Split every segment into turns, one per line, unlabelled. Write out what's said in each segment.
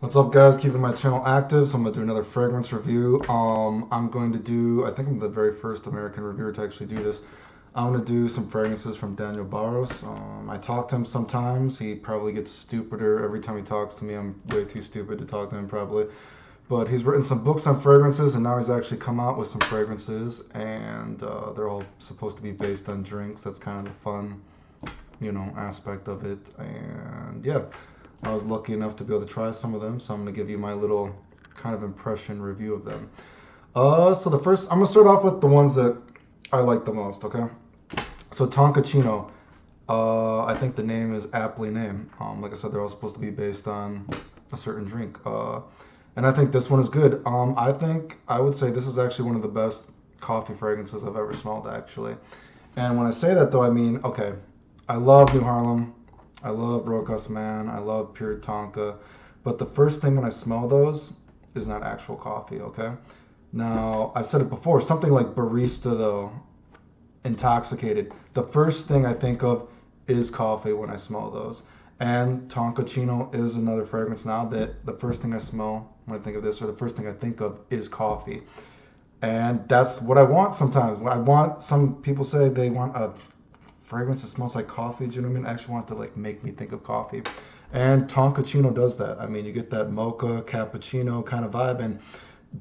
What's up, guys? Keeping my channel active, so I'm gonna do another fragrance review. I'm going to do, I think I'm the very first American reviewer to actually do this. I'm gonna do some fragrances from Daniel Barros. I talk to him sometimes. He probably gets stupider every time he talks to me. I'm way too stupid to talk to him probably. But he's written some books on fragrances, and now he's actually come out with some fragrances, and they're all supposed to be based on drinks. That's kind of the fun, aspect of it. And yeah, I was lucky enough to be able to try some of them, so I'm gonna give you my little kind of impression review of them. So the first, I'm gonna start off with the ones that I like the most. Okay, so Tonka Chino. I think the name is aptly named. Like I said, they're all supposed to be based on a certain drink. And I think this one is good. I think I would say this is actually one of the best coffee fragrances I've ever smelled, actually. And when I say that, though, I mean, okay, I love New Harlem, I love Rokas Man, I love Pure Tonka, but the first thing when I smell those is not actual coffee, okay? Now, I've said it before, something like Barista, though, intoxicated, the first thing I think of is coffee when I smell those. And Tonkaccino is another fragrance now that the first thing I smell when I think of this, or the first thing I think of, is coffee. And that's what I want sometimes. I want, some people say they want a fragrance that smells like coffee. Do you know what I mean? I actually want to like make me think of coffee. And Tonkaccino does that. I mean, you get that mocha cappuccino kind of vibe, and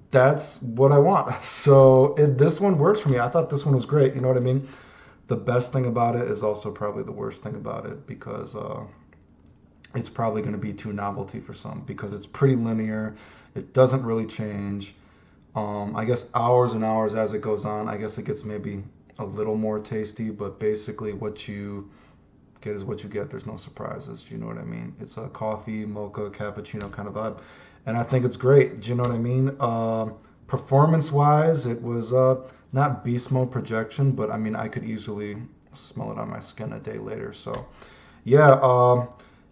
that's what I want. So this one works for me. I thought this one was great. You know what I mean? The best thing about it is also probably the worst thing about it, because it's probably going to be too novelty for some, because it's pretty linear. It doesn't really change. I guess hours and hours as it goes on, I guess it gets maybe a little more tasty, but basically what you get is what you get. There's no surprises. Do you know what I mean? It's a coffee, mocha, cappuccino kind of vibe. And I think it's great. Do you know what I mean? Performance wise, it was not beast mode projection, but I mean, I could easily smell it on my skin a day later. So, yeah,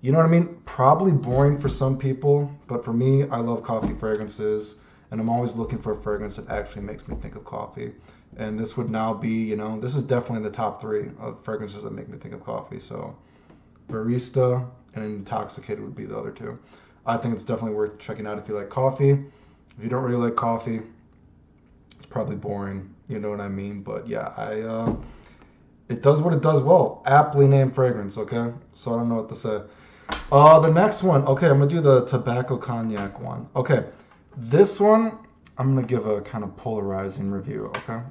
you know what I mean? Probably boring for some people, but for me, I love coffee fragrances, and I'm always looking for a fragrance that actually makes me think of coffee. And this would now be, this is definitely in the top three of fragrances that make me think of coffee. So, Barista and Intoxicated would be the other two. I think it's definitely worth checking out if you like coffee. If you don't really like coffee, it's probably boring. You know what I mean? But yeah, it does what it does well. Aptly named fragrance. Okay, so I don't know what to say. The next one. Okay, I'm gonna do the Tobacognac one. Okay, this one I'm gonna give a kind of polarizing review. Okay,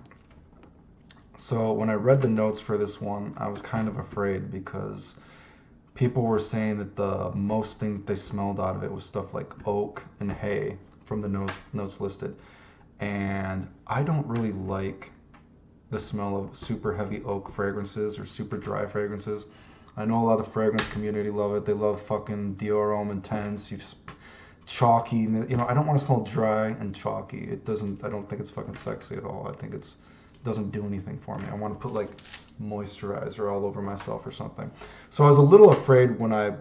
so when I read the notes for this one, I was kind of afraid, because people were saying that the most thing they smelled out of it was stuff like oak and hay from the notes listed. And I don't really like the smell of super heavy oak fragrances or super dry fragrances. I know a lot of the fragrance community love it. They love fucking Dior Homme Intense. You just chalky. I don't want to smell dry and chalky. It doesn't. I don't think it's fucking sexy at all. I think it doesn't do anything for me. I want to put like moisturizer all over myself or something. So I was a little afraid when I,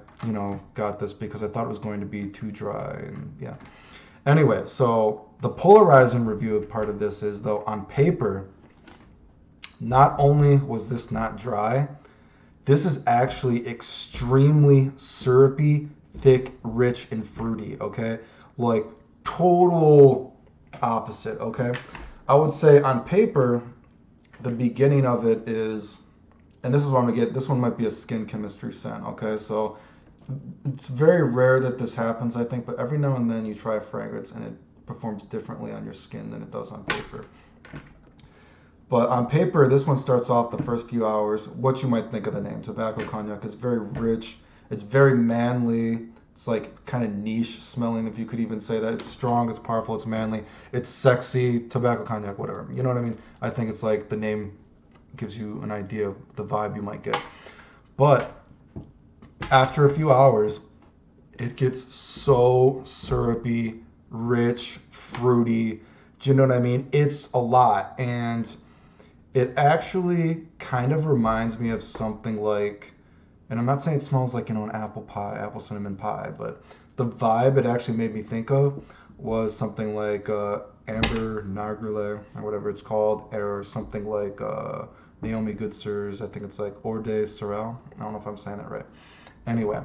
got this, because I thought it was going to be too dry, and yeah. Anyway, so the polarizing review part of this is, though, on paper, not only was this not dry, this is actually extremely syrupy, thick, rich, and fruity, okay? Like, total opposite, okay? I would say on paper, the beginning of it is, and this is what I'm gonna get, this one might be a skin chemistry scent, okay? So it's very rare that this happens, I think, but every now and then you try a fragrance and it performs differently on your skin than it does on paper. But on paper, this one starts off the first few hours, what you might think of the name, Tobacognac. It's very rich, it's very manly, it's like kind of niche smelling, if you could even say that. It's strong, it's powerful, it's manly, it's sexy, Tobacognac, whatever. You know what I mean? I think it's like the name gives you an idea of the vibe you might get. But after a few hours, it gets so syrupy, rich, fruity. Do you know what I mean? It's a lot. And it actually kind of reminds me of something like, and I'm not saying it smells like, an apple pie, apple cinnamon pie, but the vibe it actually made me think of was something like Amber Nargile, or whatever it's called, or something like Naomi Good Sirs. I think it's like Orde Sorrel. I don't know if I'm saying that right. Anyway,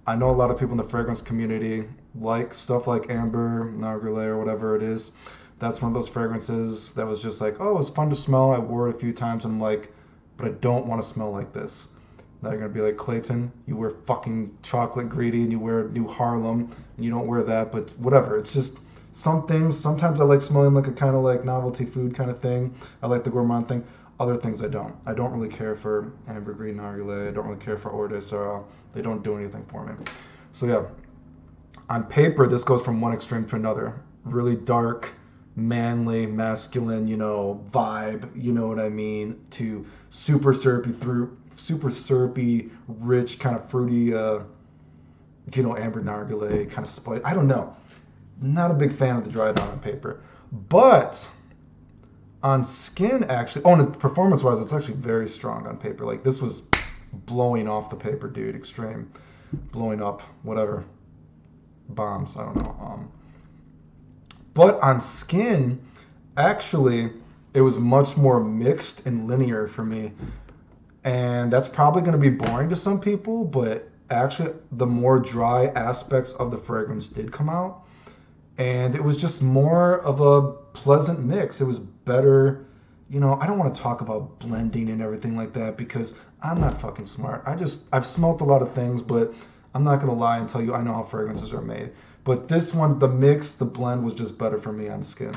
I know a lot of people in the fragrance community like stuff like Amber, Narguilé, or whatever it is. That's one of those fragrances that was just like, oh, it's fun to smell. I wore it a few times and I'm like, but I don't want to smell like this. Now you're going to be like, Clayton, you wear fucking chocolate greedy and you wear New Harlem and you don't wear that, but whatever. It's just some things. Sometimes I like smelling like a kind of like novelty food kind of thing. I like the gourmand thing. Other things I don't. I don't really care for Ambergris Narguilé. I don't really care for Eau de Sorel. They don't do anything for me. So yeah, on paper, this goes from one extreme to another. Really dark, manly, masculine, vibe, you know what I mean, to super syrupy, rich, kind of fruity, Amber Narguilé, kind of spice. I don't know. Not a big fan of the dry down on paper. But on skin, actually, and performance-wise, it's actually very strong on paper. Like, this was blowing off the paper, dude. Extreme. Blowing up, whatever. Bombs, I don't know. But on skin, actually, it was much more mixed and linear for me. And that's probably going to be boring to some people, but actually, the more dry aspects of the fragrance did come out. And it was just more of a pleasant mix. It was better. I don't want to talk about blending and everything like that because I'm not fucking smart. I've smelt a lot of things, but I'm not going to lie and tell you I know how fragrances are made. But this one, the mix, the blend was just better for me on skin.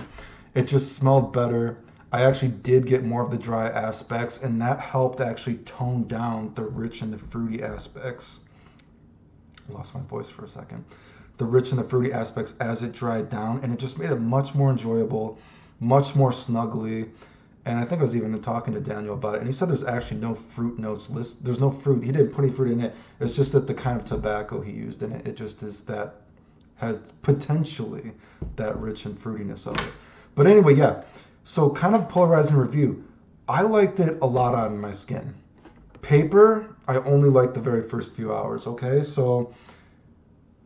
It just smelled better. I actually did get more of the dry aspects, and that helped actually tone down the rich and the fruity aspects. I lost my voice for a second. The rich and the fruity aspects as it dried down, and it just made it much more enjoyable, much more snuggly. And I think I was even talking to Daniel about it, and he said there's actually no fruit notes list. There's no fruit. He didn't put any fruit in it. It's just that the kind of tobacco he used in it, it just is that, has potentially that rich and fruitiness of it. But anyway, yeah. So kind of polarizing review. I liked it a lot on my skin. Paper, I only liked the very first few hours, okay? So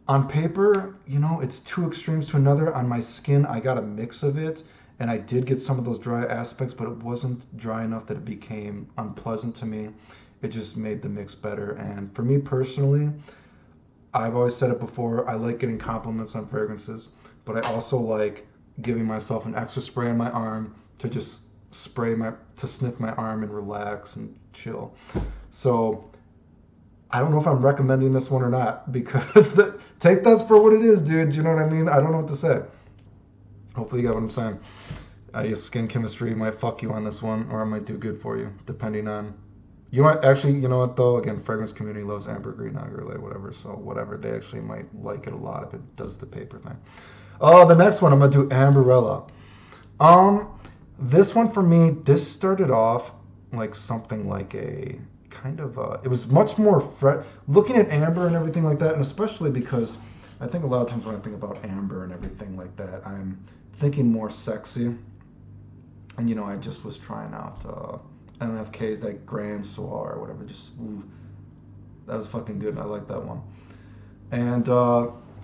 on paper, it's two extremes to another. On my skin, I got a mix of it, and I did get some of those dry aspects, but it wasn't dry enough that it became unpleasant to me. It just made the mix better. And for me personally, I've always said it before, I like getting compliments on fragrances, but I also like giving myself an extra spray on my arm to just sniff my arm and relax and chill. So I don't know if I'm recommending this one or not, because take that for what it is, dude. Do you know what I mean? I don't know what to say. Hopefully you get what I'm saying. Your skin chemistry might fuck you on this one, or it might do good for you, depending on... You know what though? Again, fragrance community loves Ambergris, Narguilé, whatever. So whatever, they actually might like it a lot if it does the paper thing. Oh, the next one, I'm going to do Amberella. This one for me, this started off like something like a... kind of it was much more fresh looking at amber and everything like that, and especially because I think a lot of times when I think about amber and everything like that, I'm thinking more sexy. And I just was trying out MFK's that Grand Soir or whatever. That was fucking good. I like that one. And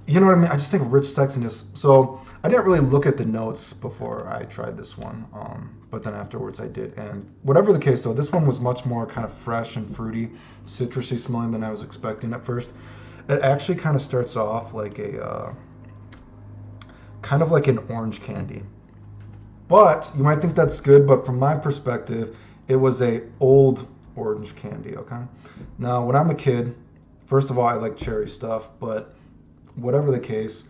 you know what I mean? I just think rich sexiness. So I didn't really look at the notes before I tried this one, but then afterwards I did. And whatever the case, though, this one was much more kind of fresh and fruity, citrusy smelling than I was expecting at first. It actually kind of starts off like kind of like an orange candy. But you might think that's good, but from my perspective, it was a old orange candy, okay? Now, when I'm a kid, first of all, I like cherry stuff, but whatever the case,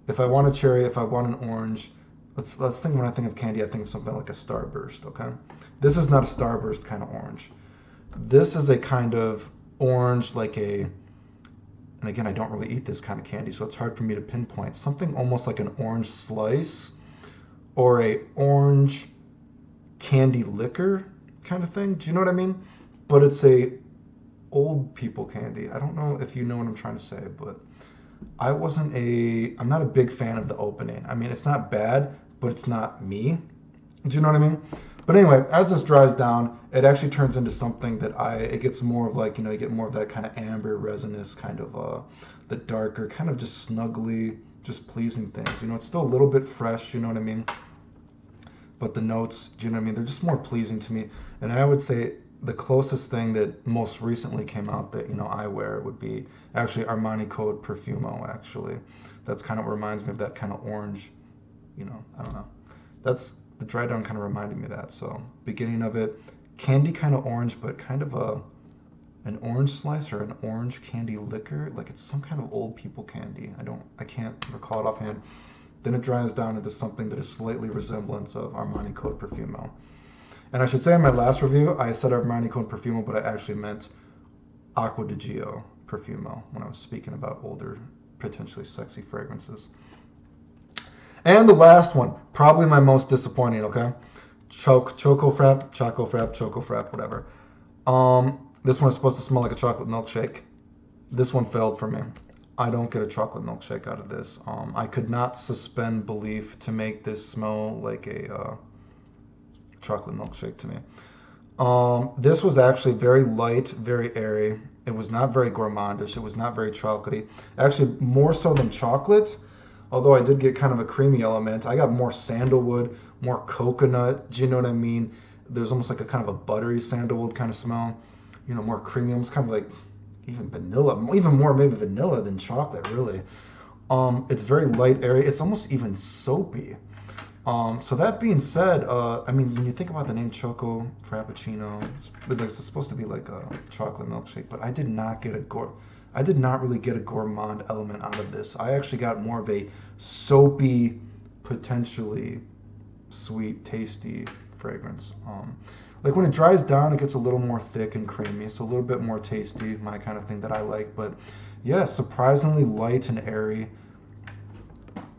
if I want a cherry, if I want an orange, let's think, when I think of candy, I think of something like a Starburst, okay? This is not a Starburst kind of orange. This is a kind of orange, and again, I don't really eat this kind of candy, so it's hard for me to pinpoint. Something almost like an orange slice or a orange candy liquor kind of thing. Do you know what I mean? But it's a old people candy. I don't know if you know what I'm trying to say, but I'm not a big fan of the opening. I mean, it's not bad, but it's not me. Do you know what I mean? But anyway, as this dries down, it actually turns into something that it gets more of like, you get more of that kind of amber resinous kind of, the darker, kind of just snuggly, just pleasing things. It's still a little bit fresh, you know what I mean? But the notes, do you know what I mean? They're just more pleasing to me. And I would say the closest thing that most recently came out that, you know, I wear would be actually Armani Code Profumo, actually. That's kind of reminds me of that kind of orange, you know, I don't know. That's, the dry down kind of reminded me of that. So beginning of it, candy kind of orange, but kind of an orange slice or an orange candy liquor. Like it's some kind of old people candy. I can't recall it offhand. Then it dries down into something that is slightly resemblance of Armani Code Profumo. And I should say in my last review, I said Armani Code Profumo, but I actually meant Acqua di Gio Profumo when I was speaking about older, potentially sexy fragrances. And the last one, probably my most disappointing, okay? Choco Frap, whatever. This one's supposed to smell like a chocolate milkshake. This one failed for me. I don't get a chocolate milkshake out of this. I could not suspend belief to make this smell like a chocolate milkshake to me. This was actually very light, very airy. It was not very gourmandish. It was not very chocolatey. Actually, more so than chocolate, although I did get kind of a creamy element. I got more sandalwood, more coconut. Do you know what I mean? There's almost like a kind of a buttery sandalwood kind of smell. You know, more creamy, almost kind of like even vanilla, even more maybe vanilla than chocolate, really. It's very light, airy. It's almost even soapy. So that being said, I mean, when you think about the name Choco Frappuccino, it's supposed to be like a chocolate milkshake, but I did not really get a gourmand element out of this. I actually got more of a soapy, potentially sweet, tasty fragrance. Like when it dries down, it gets a little more thick and creamy, so a little bit more tasty, my kind of thing that I like. But yeah, surprisingly light and airy.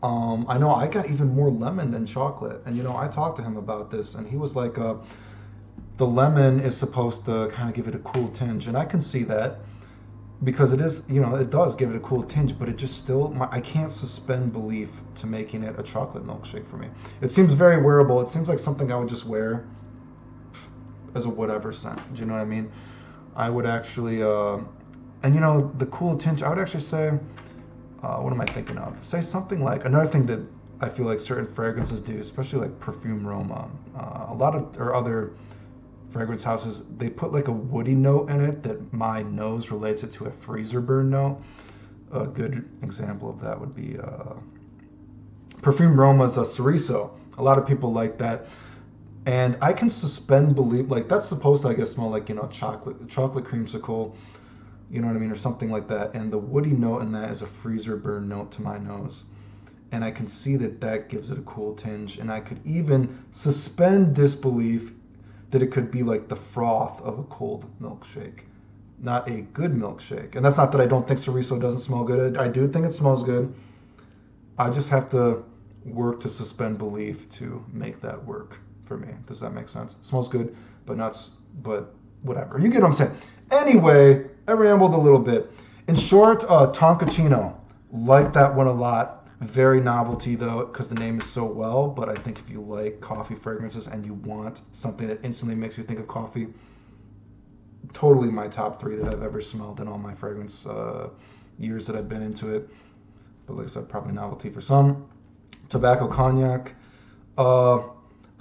I know I got even more lemon than chocolate, and you know, I talked to him about this, and he was like, the lemon is supposed to kind of give it a cool tinge, and I can see that because it is, you know, it does give it a cool tinge, but it just still, I can't suspend belief to making it a chocolate milkshake for me. It seems very wearable. It seems like something I would just wear as a whatever scent. Do you know what I mean? I would actually, and you know, the cool tinge, I would actually say, what am I thinking of? Say something like, another thing that I feel like certain fragrances do, especially like Perfume Roma, a lot of, or other fragrance houses, they put like a woody note in it that my nose relates it to a freezer burn note. A good example of that would be Perfume Roma's Cerezo. A lot of people like that. And I can suspend belief, like that's supposed to, I guess, smell like, you know, chocolate creamsicle, you know what I mean, or something like that. And the woody note in that is a freezer burn note to my nose. And I can see that that gives it a cool tinge. And I could even suspend disbelief that it could be like the froth of a cold milkshake, not a good milkshake. And that's not that I don't think Cerezo doesn't smell good. I do think it smells good. I just have to work to suspend belief to make that work for me. Does that make sense? It smells good, but whatever. You get what I'm saying. Anyway, I rambled a little bit. In short, Tonkaccino. Like that one a lot. Very novelty though, because the name is so well, but I think if you like coffee fragrances and you want something that instantly makes you think of coffee, totally my top 3 that I've ever smelled in all my fragrance years that I've been into it. But like I said, probably novelty for some. Tobacognac.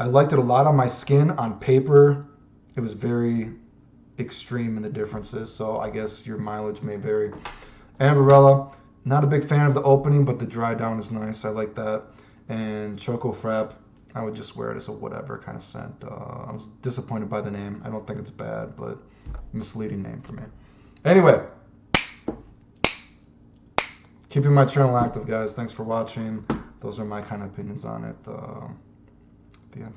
I liked it a lot on my skin. On paper, it was very extreme in the differences, so I guess your mileage may vary. Amberella, not a big fan of the opening, but the dry down is nice. I like that. And Choco Frap, I would just wear it as a whatever kind of scent. I was disappointed by the name. I don't think it's bad, but misleading name for me. Anyway, keeping my channel active, guys. Thanks for watching. Those are my kind of opinions on it. Yeah.